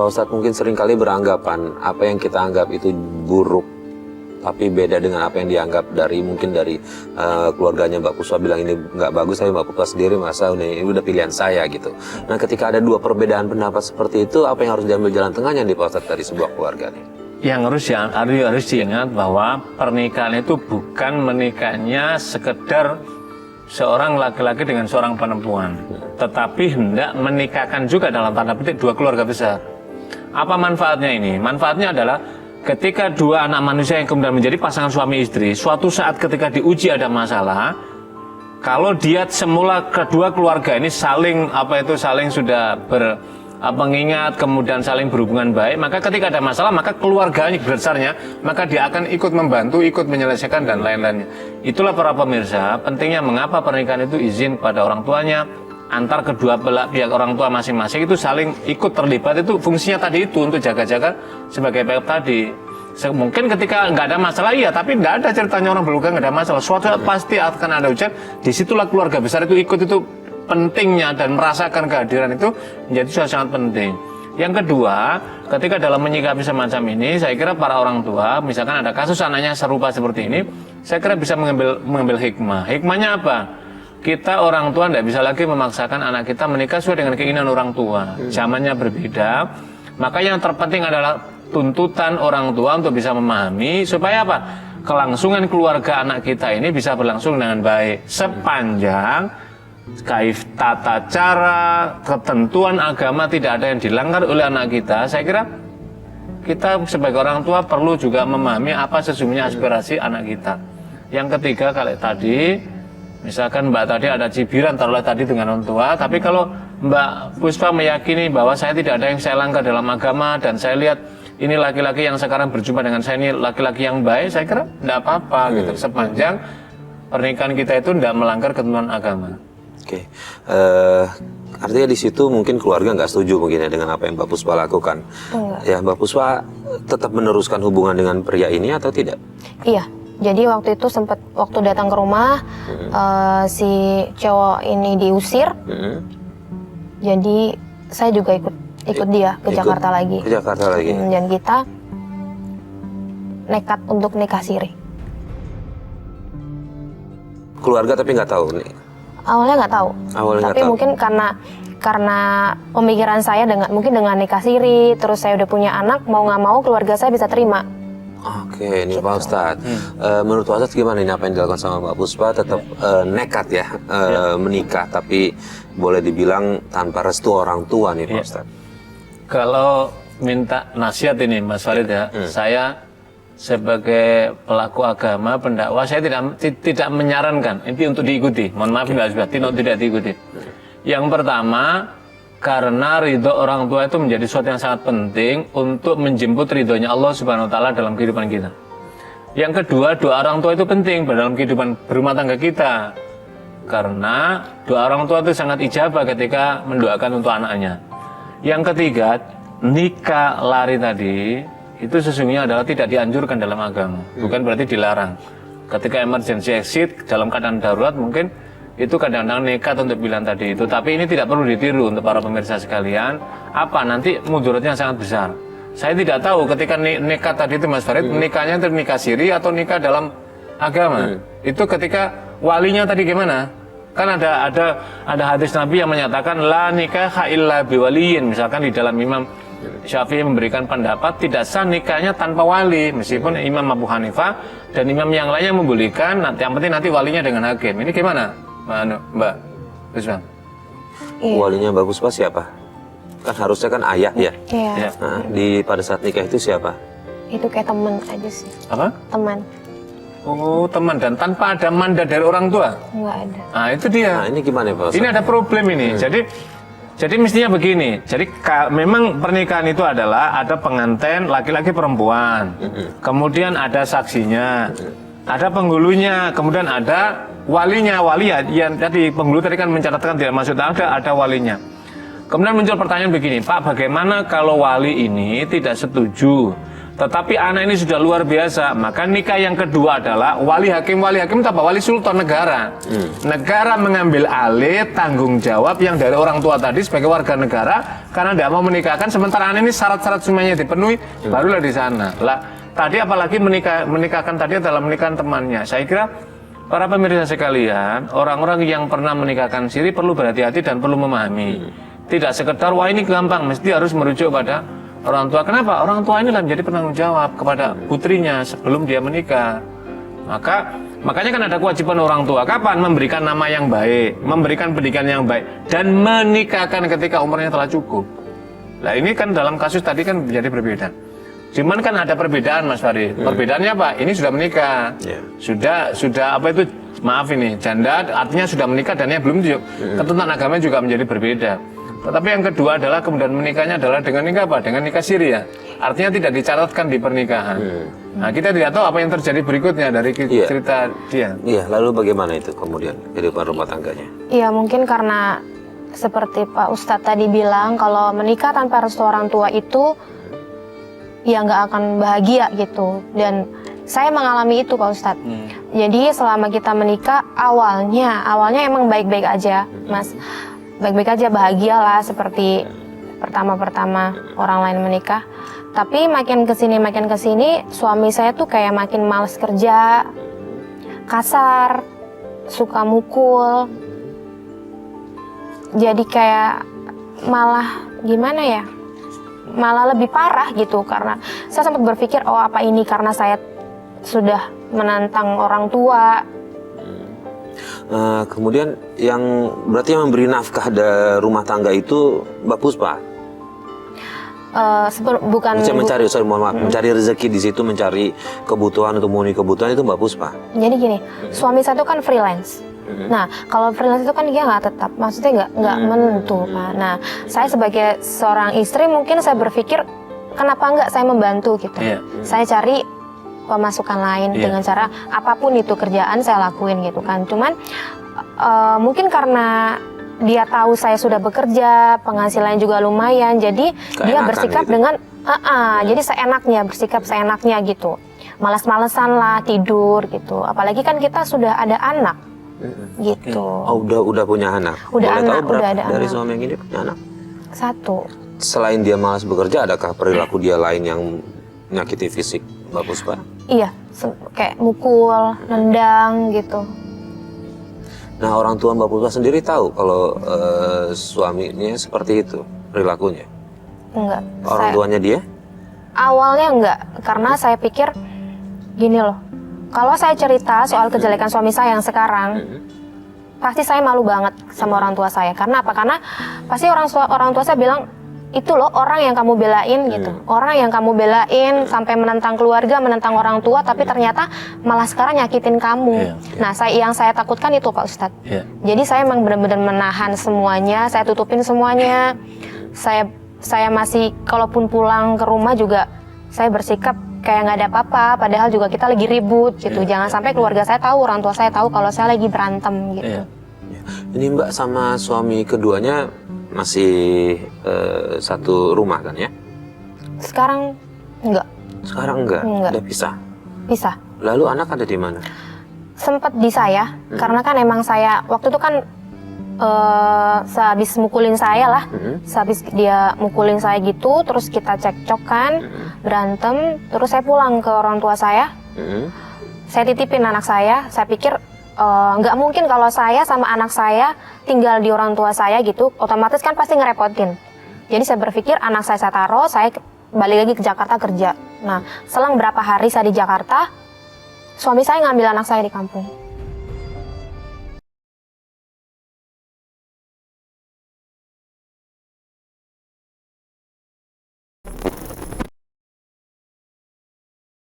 Pak Ustadz, mungkin seringkali beranggapan apa yang kita anggap itu buruk, tapi beda dengan apa yang dianggap mungkin dari keluarganya Mbak Puspa bilang ini nggak bagus, tapi Mbak Puspa sendiri merasa ini udah pilihan saya gitu. Nah, ketika ada dua perbedaan pendapat seperti itu, apa yang harus diambil jalan tengahnya nih Pak Ustadz dari sebuah keluarga nih? Yang harus diingat bahwa pernikahan itu bukan menikahnya sekedar seorang laki-laki dengan seorang perempuan, tetapi hendak menikahkan juga dalam tanda petik dua keluarga besar. Apa manfaatnya ini? Manfaatnya adalah ketika dua anak manusia yang kemudian menjadi pasangan suami istri, suatu saat ketika diuji ada masalah, kalau dia semula kedua keluarga ini saling sudah mengingat, kemudian saling berhubungan baik, maka ketika ada masalah, maka keluarganya besarnya, maka dia akan ikut membantu, ikut menyelesaikan dan lain-lainnya. Itulah para pemirsa, pentingnya mengapa pernikahan itu izin pada orang tuanya, antar kedua pihak orang tua masing-masing itu saling ikut terlibat, itu fungsinya tadi itu untuk jaga-jaga sebagai backup tadi. Mungkin ketika nggak ada masalah, iya, tapi nggak ada ceritanya orang berhubungan nggak ada masalah. Suatu saat pasti akan ada ujian, disitulah keluarga besar itu ikut, itu pentingnya dan merasakan kehadiran itu menjadi sesuatu sangat penting. Yang kedua, ketika dalam menyikapi semacam ini, saya kira para orang tua, misalkan ada kasus anaknya serupa seperti ini, saya kira bisa mengambil hikmah. Hikmahnya apa? Kita orang tua tidak bisa lagi memaksakan anak kita menikah sesuai dengan keinginan orang tua. Zamannya berbeda, maka yang terpenting adalah tuntutan orang tua untuk bisa memahami supaya apa? Kelangsungan keluarga anak kita ini bisa berlangsung dengan baik sepanjang tata cara, ketentuan agama tidak ada yang dilanggar oleh anak kita. Saya kira kita sebagai orang tua perlu juga memahami apa sesungguhnya aspirasi anak kita. Yang ketiga, kalau tadi misalkan Mbak tadi ada cibiran taruhlah tadi dengan orang tua, tapi kalau Mbak Puspa meyakini bahwa saya tidak ada yang saya langgar dalam agama dan saya lihat ini laki-laki yang sekarang berjumpa dengan saya ini laki-laki yang baik, saya kira tidak apa-apa gitu, sepanjang pernikahan kita itu tidak melanggar ketentuan agama. Oke, artinya di situ mungkin keluarga nggak setuju mungkin ya dengan apa yang Mbak Puspa lakukan. Ya, Mbak Puspa tetap meneruskan hubungan dengan pria ini atau tidak? Iya, jadi waktu itu sempat waktu datang ke rumah si cowok ini diusir. Jadi saya juga ikut dia ke Jakarta lagi. Ke Jakarta lagi. Dan kita nekat untuk nikah siri. Keluarga tapi nggak tahu nih. Awalnya nggak tahu, tapi mungkin karena pemikiran saya mungkin dengan nikah siri, terus saya udah punya anak, mau nggak mau keluarga saya bisa terima. Oke, ini gitu. Pak Ustadz, menurut Pak Ustadz gimana ini apa yang dilakukan sama Mbak Puspa? Tetap nekat ya, menikah, tapi boleh dibilang tanpa restu orang tua nih Pak Ustadz. Kalau minta nasihat ini Mas Farid ya, saya sebagai pelaku agama, pendakwah, saya tidak menyarankan ini untuk diikuti. Mohon maaf tidak diikuti. Yang pertama, karena ridho orang tua itu menjadi sesuatu yang sangat penting untuk menjemput ridhonya Allah Subhanahu Wa Taala dalam kehidupan kita. Yang kedua, doa orang tua itu penting dalam kehidupan berumah tangga kita. Karena doa orang tua itu sangat ijabah ketika mendoakan untuk anaknya. Yang ketiga, nikah lari tadi itu sesungguhnya adalah tidak dianjurkan dalam agama, bukan berarti dilarang. Ketika emergency exit dalam keadaan darurat mungkin itu kadang-kadang nekat untuk bilang tadi itu, tapi ini tidak perlu ditiru untuk para pemirsa sekalian. Apa nanti mudaratnya sangat besar. Saya tidak tahu ketika nekat tadi itu Mas Farid, nikahnya itu nikah siri atau nikah dalam agama. Itu ketika walinya tadi gimana? Kan ada hadis Nabi yang menyatakan la nikah illa biwaliyin, misalkan di dalam Imam Syafi'i memberikan pendapat tidak sah nikahnya tanpa wali, meskipun Imam Abu Hanifah dan imam yang lainnya membolehkan, yang penting nanti walinya dengan hakim. Ini gimana, Mbak Puspa? Walinya Mbak Puspa siapa? Kan harusnya kan ayah ya. Iya. Nah, pada saat nikah itu siapa? Itu kayak teman aja sih. Apa? Teman. Oh, teman, dan tanpa ada mandat dari orang tua? Enggak ada. Nah, itu dia. Nah, ini gimana Pak? Ini ada problem ini. Jadi mestinya begini, jadi memang pernikahan itu adalah ada pengantin laki-laki perempuan, kemudian ada saksinya, ada penghulunya, kemudian ada walinya. Wali yang tadi penghulu tadi kan mencatatkan tidak masuk, ada walinya. Kemudian muncul pertanyaan begini, Pak, bagaimana kalau wali ini tidak setuju Tetapi anak ini sudah luar biasa, maka nikah yang kedua adalah wali hakim tambah wali sultan negara. Negara mengambil alih tanggung jawab yang dari orang tua tadi sebagai warga negara karena tidak mau menikahkan, sementara anak ini syarat-syarat semuanya dipenuhi, barulah di sana. Lah, tadi apalagi menikahkan tadi adalah menikahkan temannya. Saya kira para pemirsa sekalian, orang-orang yang pernah menikahkan siri perlu berhati-hati dan perlu memahami. Tidak sekedar wah ini gampang, mesti harus merujuk pada orang tua. Kenapa? Orang tua inilah menjadi penanggung jawab kepada putrinya sebelum dia menikah. Makanya kan ada kewajiban orang tua. Kapan? Memberikan nama yang baik, memberikan pendidikan yang baik, dan menikahkan ketika umurnya telah cukup. Nah ini kan dalam kasus tadi kan menjadi berbeda. Cuman kan ada perbedaan, Mas Farid. Perbedaannya apa? Ini sudah menikah, sudah apa itu? Maaf ini janda, artinya sudah menikah dan yang belum. Ketentuan agamanya juga menjadi berbeda. Tetapi yang kedua adalah kemudian menikahnya adalah dengan nikah apa? Dengan nikah siri ya. Artinya tidak dicatatkan di pernikahan. Nah kita tidak tahu apa yang terjadi berikutnya dari cerita dia. Iya, lalu bagaimana itu kemudian kehidupan rumah tangganya? Iya, mungkin karena seperti Pak Ustadz tadi bilang, kalau menikah tanpa restu orang tua itu ya nggak akan bahagia gitu. Dan saya mengalami itu Pak Ustadz. Jadi selama kita menikah awalnya emang baik-baik aja, Mas. Baik-baik aja, bahagialah seperti pertama-pertama orang lain menikah. Tapi makin kesini suami saya tuh kayak makin males kerja, kasar, suka mukul. Jadi kayak malah gimana ya, malah lebih parah gitu. Karena saya sempat berpikir, oh apa ini karena saya sudah menantang orang tua. Kemudian berarti yang memberi nafkah dari rumah tangga itu Mbak Puspa? Bukan. Mencari rezeki di situ, mencari kebutuhan untuk memenuhi kebutuhan itu Mbak Puspa. Jadi gini, suami saya itu kan freelance. Nah, kalau freelance itu kan dia nggak tetap, maksudnya nggak menentu. Nah, saya sebagai seorang istri mungkin saya berpikir kenapa nggak saya membantu gitu. Saya cari pemasukan lain dengan cara apapun itu kerjaan saya lakuin gitu kan. Cuman mungkin karena dia tahu saya sudah bekerja, penghasilannya juga lumayan, jadi dia bersikap gitu. Dengan jadi bersikap seenaknya gitu. Malas-malesan lah tidur gitu. Apalagi kan kita sudah ada anak gitu. Oh, udah punya anak. Udah Boleh ada dari anak. suami yang ini punya anak? 1. Selain dia malas bekerja, adakah perilaku dia lain yang menyakiti fisik Mbak Puspa? Iya, kayak mukul, nendang gitu. Nah, orang tua Mbak Puspa sendiri tahu kalau suaminya seperti itu perilakunya? Enggak. Orang tuanya dia? Awalnya enggak, karena saya pikir gini loh. Kalau saya cerita soal kejelekan suami saya yang sekarang, pasti saya malu banget sama orang tua saya. Karena apa? Karena pasti orang tua saya bilang, itu loh orang yang kamu belain gitu. Orang yang kamu belain sampai menentang keluarga, menentang orang tua, tapi ternyata malah sekarang nyakitin kamu. Nah, yang saya takutkan itu Pak Ustadz. Jadi saya memang benar-benar menahan semuanya, saya tutupin semuanya. Saya masih, kalaupun pulang ke rumah juga, saya bersikap kayak nggak ada apa-apa, padahal juga kita lagi ribut gitu. Jangan sampai keluarga saya tahu, orang tua saya tahu kalau saya lagi berantem gitu. Ini Mbak sama suami keduanya masih satu rumah kan ya? Sekarang enggak. Sekarang enggak. Udah pisah. Pisah. Lalu anak ada di mana? Sempat di saya, karena kan emang saya waktu itu kan sehabis mukulin saya lah, sehabis dia mukulin saya gitu, terus kita cekcok kan, berantem, terus saya pulang ke orang tua saya, saya titipin anak saya pikir nggak mungkin kalau saya sama anak saya tinggal di orang tua saya gitu, otomatis kan pasti ngerepotin. Jadi saya berpikir anak saya taruh, saya balik lagi ke Jakarta kerja. Nah, selang berapa hari saya di Jakarta, suami saya ngambil anak saya di kampung.